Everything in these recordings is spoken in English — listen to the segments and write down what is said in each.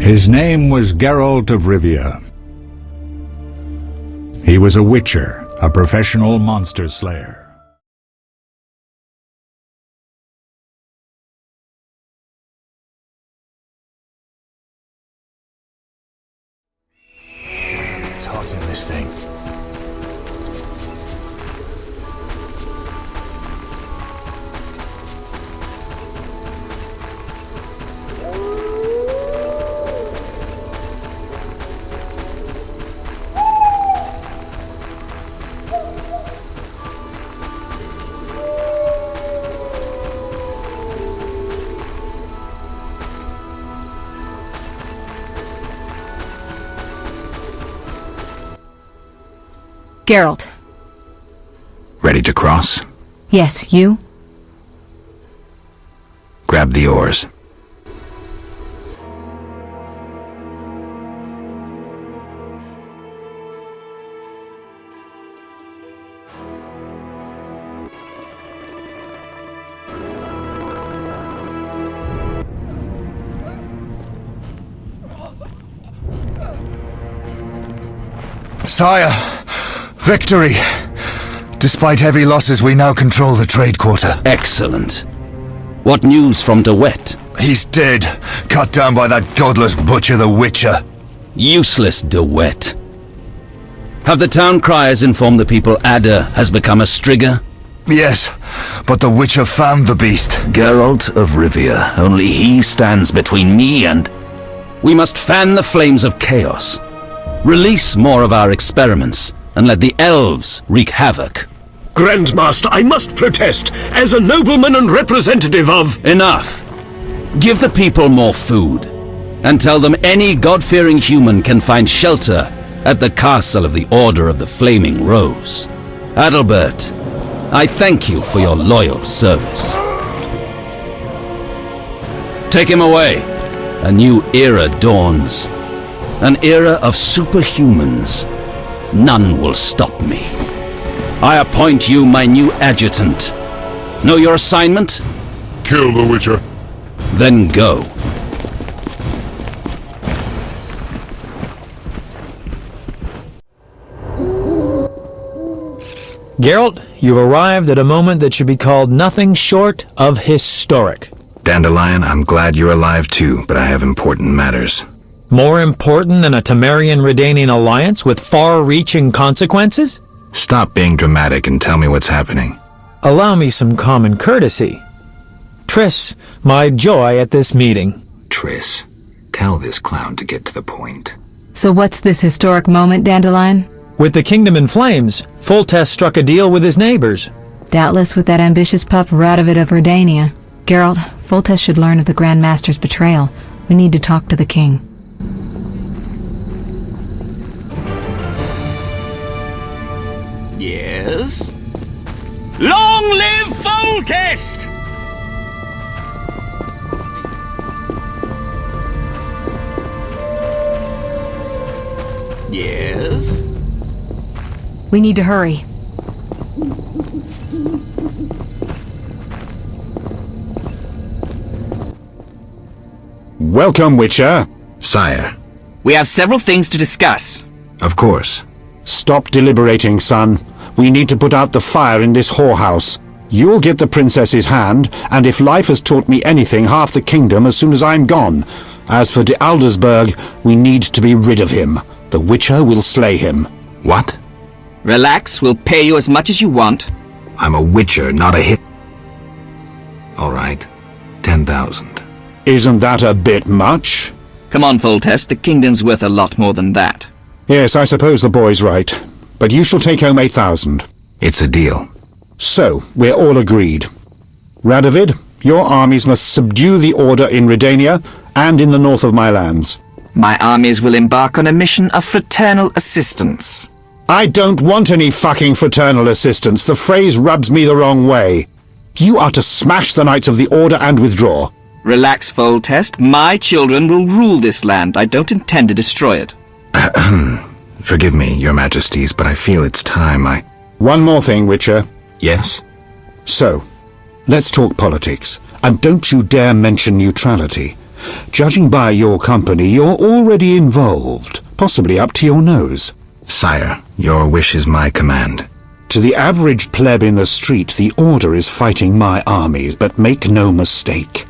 His name was Geralt of Rivia. He was a witcher, a professional monster slayer. It's hot in this thing. Geralt. Ready to cross? Yes, you? Grab the oars. Sire! Victory! Despite heavy losses, we now control the trade quarter. Excellent. What news from De Wet? He's dead, cut down by that godless butcher, the Witcher. Useless De Wet. Have the town criers informed the people Ada has become a Strigger? Yes, but the Witcher found the beast. Geralt of Rivia. Only he stands between me and... We must fan the flames of chaos. Release more of our experiments, and let the elves wreak havoc. Grandmaster, I must protest, as a nobleman and representative of... Enough! Give the people more food, and tell them any God-fearing human can find shelter at the castle of the Order of the Flaming Rose. Adalbert, I thank you for your loyal service. Take him away. A new era dawns. An era of superhumans. None will stop me. I appoint you my new adjutant. Know your assignment? Kill the Witcher. Then go. Geralt, you've arrived at a moment that should be called nothing short of historic. Dandelion, I'm glad you're alive too, but I have important matters. More important than a Temerian-Redanian alliance with far-reaching consequences? Stop being dramatic and tell me what's happening. Allow me some common courtesy. Triss, my joy at this meeting. Triss, tell this clown to get to the point. So what's this historic moment, Dandelion? With the kingdom in flames, Foltest struck a deal with his neighbors. Doubtless with that ambitious pup Radovid of Redania. Geralt, Foltest should learn of the Grand Master's betrayal. We need to talk to the king. Yes? Long live Foltest! Yes? We need to hurry. Welcome, Witcher. Sire. We have several things to discuss. Of course. Stop deliberating, son. We need to put out the fire in this whorehouse. You'll get the princess's hand, and if life has taught me anything, half the kingdom as soon as I'm gone. As for de Aldersberg, we need to be rid of him. The Witcher will slay him. What? Relax, we'll pay you as much as you want. I'm a Witcher, not a hit. All right. 10,000. Isn't that a bit much? Come on, Foltest, the kingdom's worth a lot more than that. Yes, I suppose the boy's right. But you shall take home 8,000. It's a deal. So, we're all agreed. Radovid, your armies must subdue the Order in Redania and in the north of my lands. My armies will embark on a mission of fraternal assistance. I don't want any fucking fraternal assistance. The phrase rubs me the wrong way. You are to smash the Knights of the Order and withdraw. Relax, Foltest. My children will rule this land. I don't intend to destroy it. Forgive me, your majesties, but I feel it's time One more thing, Witcher. Yes? So, let's talk politics. And don't you dare mention neutrality. Judging by your company, you're already involved, possibly up to your nose. Sire, your wish is my command. To the average pleb in the street, the Order is fighting my armies, but make no mistake.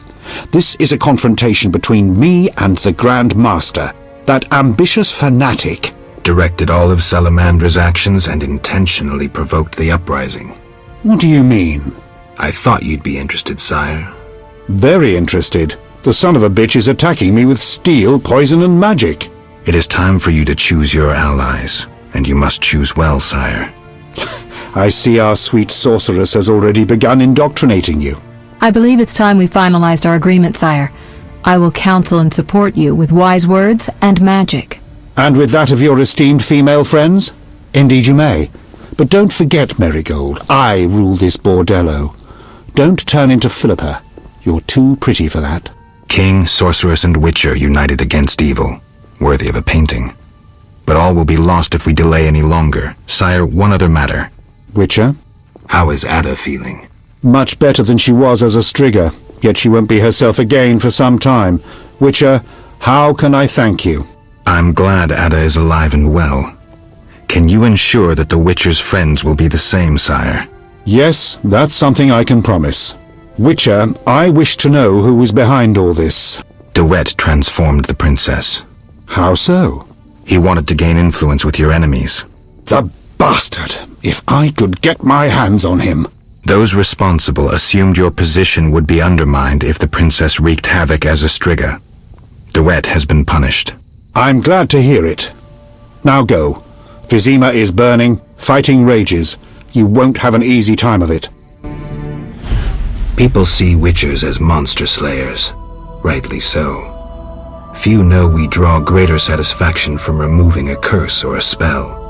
This is a confrontation between me and the Grand Master, that ambitious fanatic. Directed all of Salamandra's actions and intentionally provoked the uprising. What do you mean? I thought you'd be interested, sire. Very interested. The son of a bitch is attacking me with steel, poison, and magic. It is time for you to choose your allies, and you must choose well, sire. I see our sweet sorceress has already begun indoctrinating you. I believe it's time we finalized our agreement, sire. I will counsel and support you with wise words and magic. And with that of your esteemed female friends? Indeed you may. But don't forget, Marigold, I rule this bordello. Don't turn into Philippa. You're too pretty for that. King, sorceress, and witcher united against evil. Worthy of a painting. But all will be lost if we delay any longer. Sire, one other matter. Witcher? How is Ada feeling? Much better than she was as a Strigger, yet she won't be herself again for some time. Witcher, how can I thank you? I'm glad Ada is alive and well. Can you ensure that the Witcher's friends will be the same, sire? Yes, that's something I can promise. Witcher, I wish to know who was behind all this. DeWitt transformed the princess. How so? He wanted to gain influence with your enemies. The bastard! If I could get my hands on him. Those responsible assumed your position would be undermined if the princess wreaked havoc as a Striga. DeWitt has been punished. I'm glad to hear it. Now go. Vizima is burning, fighting rages. You won't have an easy time of it. People see witchers as monster slayers. Rightly so. Few know we draw greater satisfaction from removing a curse or a spell.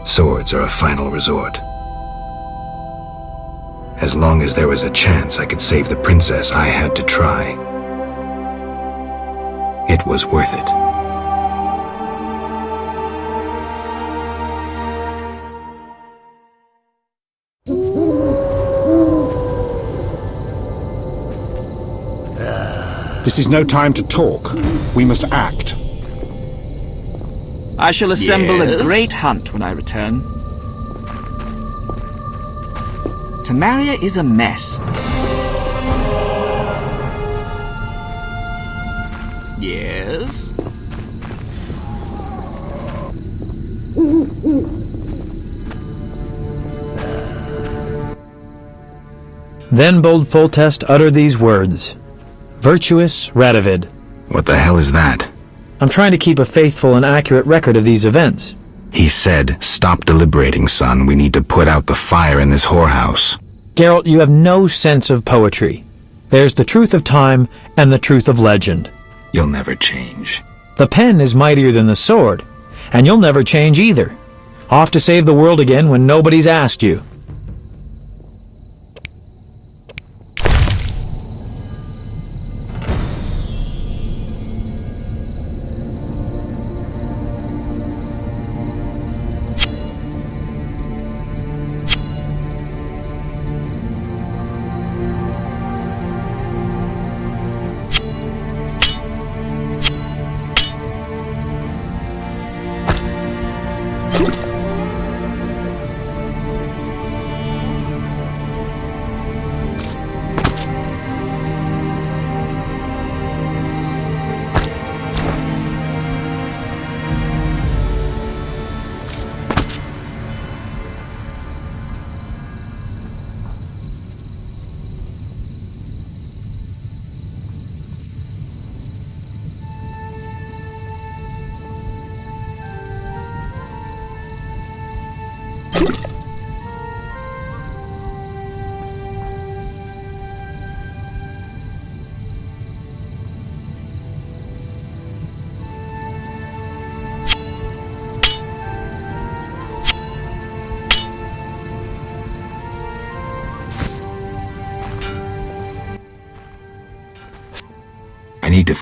Swords are a final resort. As long as there was a chance I could save the princess, I had to try. It was worth it. This is no time to talk. We must act. I shall assemble a great hunt when I return. Tamaria is a mess. Yes? Then bold Foltest uttered these words. Virtuous Radovid. What the hell is that? I'm trying to keep a faithful and accurate record of these events. He said, "Stop deliberating, son. We need to put out the fire in this whorehouse." Geralt, you have no sense of poetry. There's the truth of time and the truth of legend. You'll never change. The pen is mightier than the sword, and you'll never change either. Off to save the world again when nobody's asked you.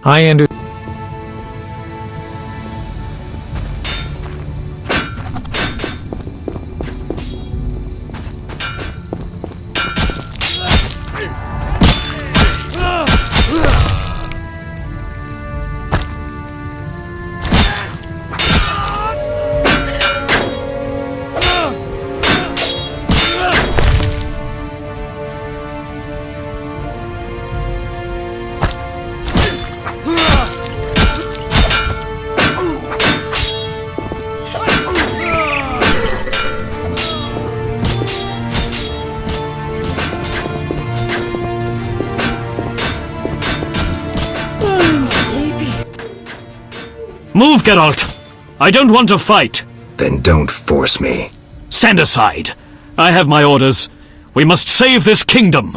I under... Move, Geralt! I don't want to fight! Then don't force me. Stand aside. I have my orders. We must save this kingdom!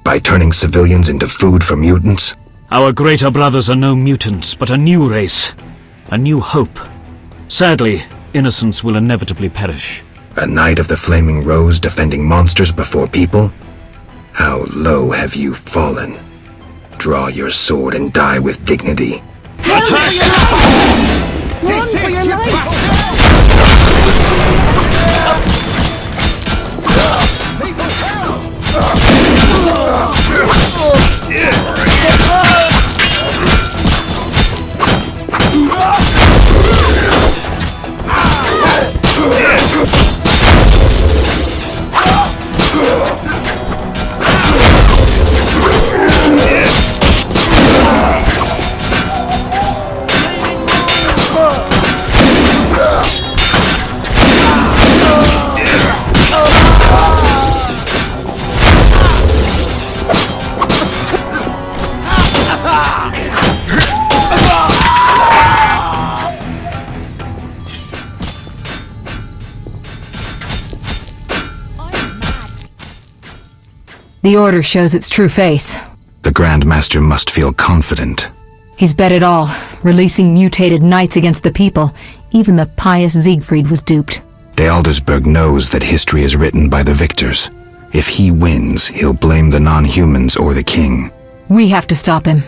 By turning civilians into food for mutants? Our greater brothers are no mutants, but a new race. A new hope. Sadly, innocents will inevitably perish. A Knight of the Flaming Rose defending monsters before people? How low have you fallen? Draw your sword and die with dignity. Desist, you bastard! The Order shows its true face. The Grand Master must feel confident. He's bet it all, releasing mutated knights against the people. Even the pious Siegfried was duped. De Aldersberg knows that history is written by the victors. If he wins, he'll blame the non-humans or the king. We have to stop him.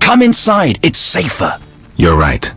Come inside, it's safer. You're right.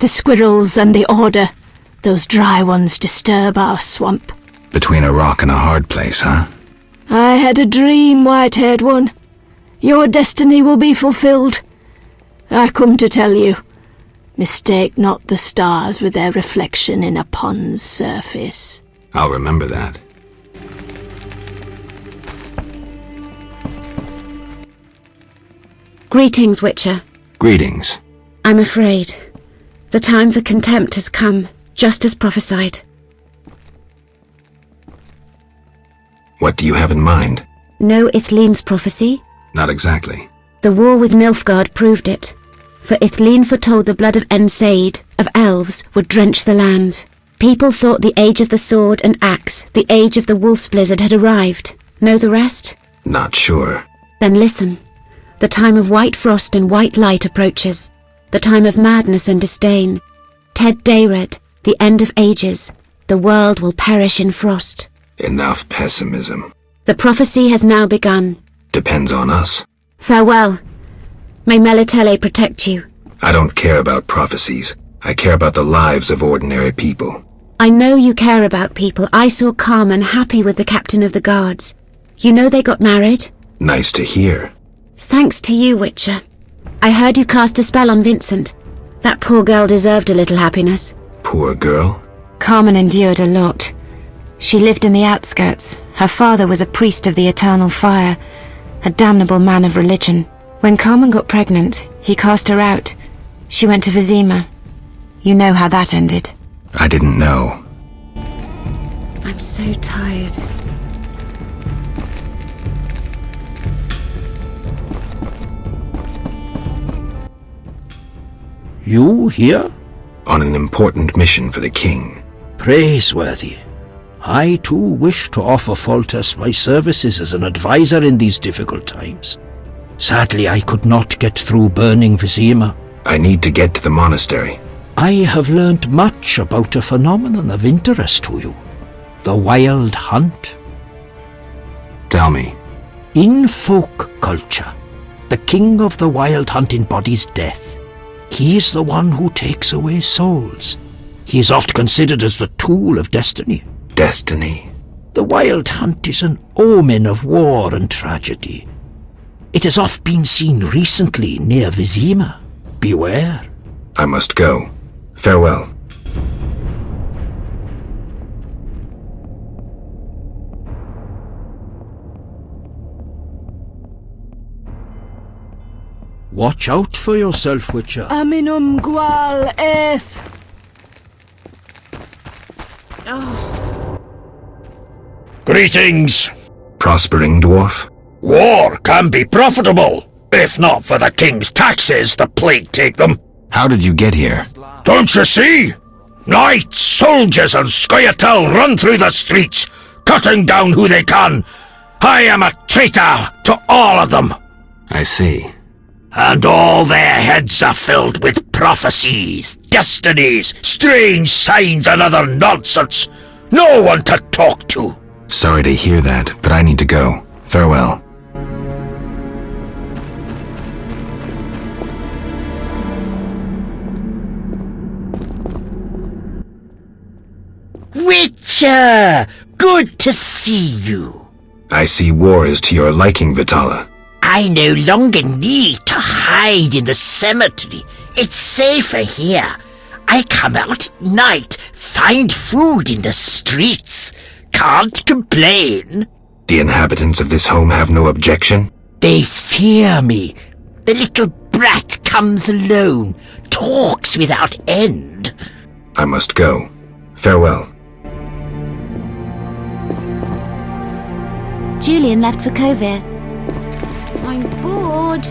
The squirrels and the Order. Those dry ones disturb our swamp. Between a rock and a hard place, huh? I had a dream, white-haired one. Your destiny will be fulfilled. I come to tell you. Mistake not the stars with their reflection in a pond's surface. I'll remember that. Greetings, Witcher. Greetings. I'm afraid. The time for contempt has come, just as prophesied. What do you have in mind? Know Ithleen's prophecy? Not exactly. The war with Nilfgaard proved it. For Ithleen foretold the blood of Ensaid, of elves, would drench the land. People thought the age of the sword and axe, the age of the wolf's blizzard had arrived. Know the rest? Not sure. Then listen. The time of white frost and white light approaches. The time of madness and disdain. Ted Dayred, the end of ages. The world will perish in frost. Enough pessimism. The prophecy has now begun. Depends on us. Farewell. May Melitele protect you. I don't care about prophecies. I care about the lives of ordinary people. I know you care about people. I saw Carmen happy with the captain of the guards. You know they got married? Nice to hear. Thanks to you, Witcher. I heard you cast a spell on Vincent. That poor girl deserved a little happiness. Poor girl? Carmen endured a lot. She lived in the outskirts. Her father was a priest of the eternal fire, a damnable man of religion. When Carmen got pregnant, he cast her out. She went to Vizima. You know how that ended. I didn't know. I'm so tired. You here? On an important mission for the king. Praiseworthy. I too wish to offer Foltest my services as an advisor in these difficult times. Sadly, I could not get through burning Vizima. I need to get to the monastery. I have learned much about a phenomenon of interest to you. The Wild Hunt. Tell me. In folk culture, the king of the Wild Hunt embodies death. He is the one who takes away souls. He is oft considered as the tool of destiny. Destiny? The Wild Hunt is an omen of war and tragedy. It has oft been seen recently near Vizima. Beware. I must go. Farewell. Watch out for yourself, Witcher. Aminum gwal eth. Greetings. Prospering dwarf? War can be profitable. If not for the king's taxes, the plague take them. How did you get here? Don't you see? Knights, soldiers, and Scoia'tael run through the streets, cutting down who they can. I am a traitor to all of them. I see. And all their heads are filled with prophecies, destinies, strange signs, and other nonsense. No one to talk to. Sorry to hear that, but I need to go. Farewell. Witcher! Good to see you. I see war is to your liking, Vitala. I no longer need to hide in the cemetery. It's safer here. I come out at night, find food in the streets. Can't complain. The inhabitants of this home have no objection? They fear me. The little brat comes alone, talks without end. I must go. Farewell. Julian left for Kovir. I'm bored.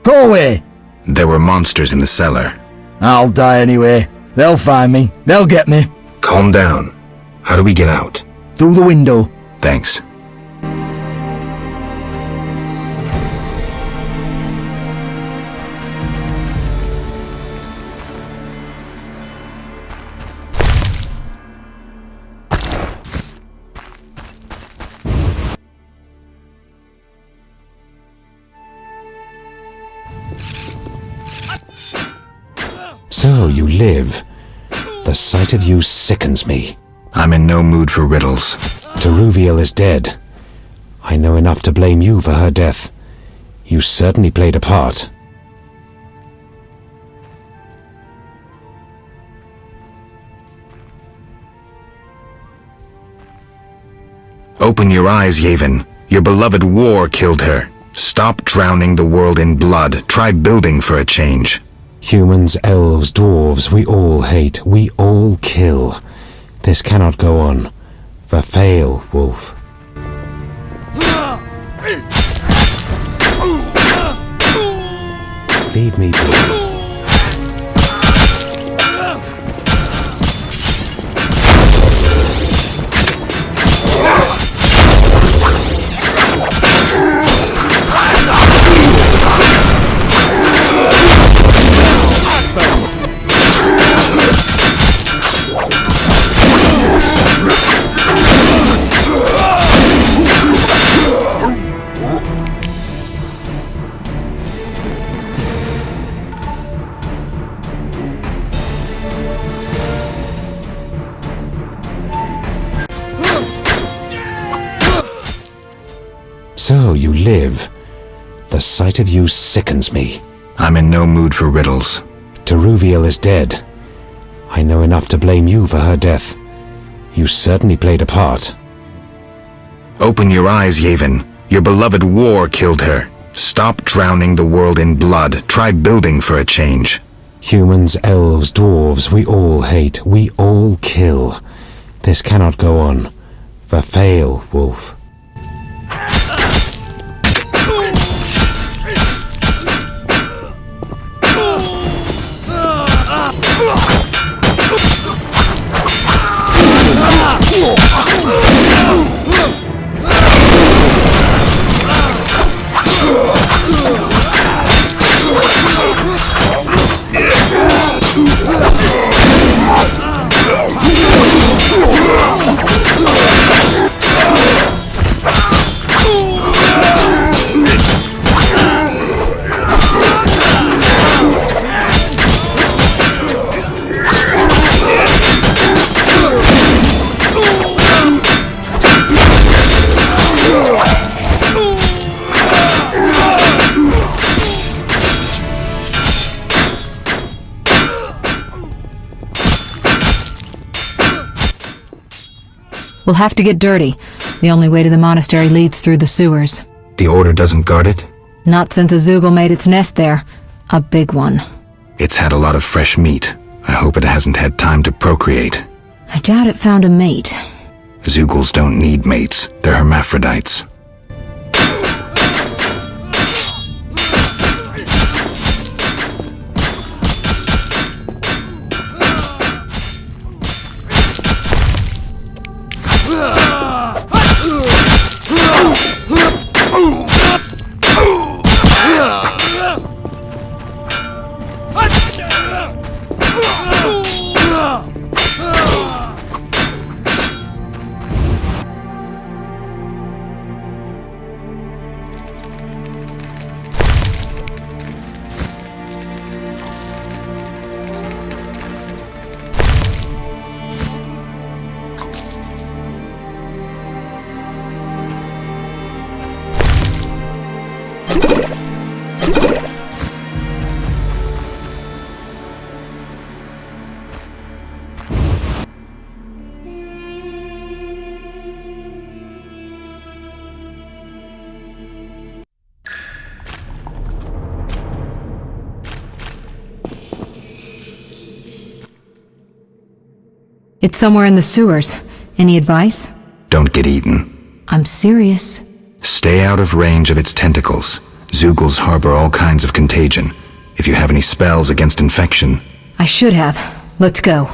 Go away! There were monsters in the cellar. I'll die anyway. They'll find me. They'll get me. Calm down. How do we get out? Through the window. Thanks. So you live. The sight of you sickens me. I'm in no mood for riddles. Teruviel is dead. I know enough to blame you for her death. You certainly played a part. Open your eyes, Yavin. Your beloved war killed her. Stop drowning the world in blood. Try building for a change. Humans, elves, dwarves, we all hate, we all kill. This cannot go on. Verfail, Wolf. Leave me be. So you live. The sight of you sickens me. I'm in no mood for riddles. Teruviel is dead. I know enough to blame you for her death. You certainly played a part. Open your eyes, Yavin. Your beloved war killed her. Stop drowning the world in blood. Try building for a change. Humans, elves, dwarves, we all hate, we all kill. This cannot go on. Verfail, Wolf. We'll have to get dirty. The only way to the monastery leads through the sewers. The Order doesn't guard it? Not since a Zoogle made its nest there. A big one. It's had a lot of fresh meat. I hope it hasn't had time to procreate. I doubt it found a mate. Zoogles don't need mates. They're hermaphrodites. It's somewhere in the sewers. Any advice? Don't get eaten. I'm serious. Stay out of range of its tentacles. Zoogles harbor all kinds of contagion. If you have any spells against infection... I should have. Let's go.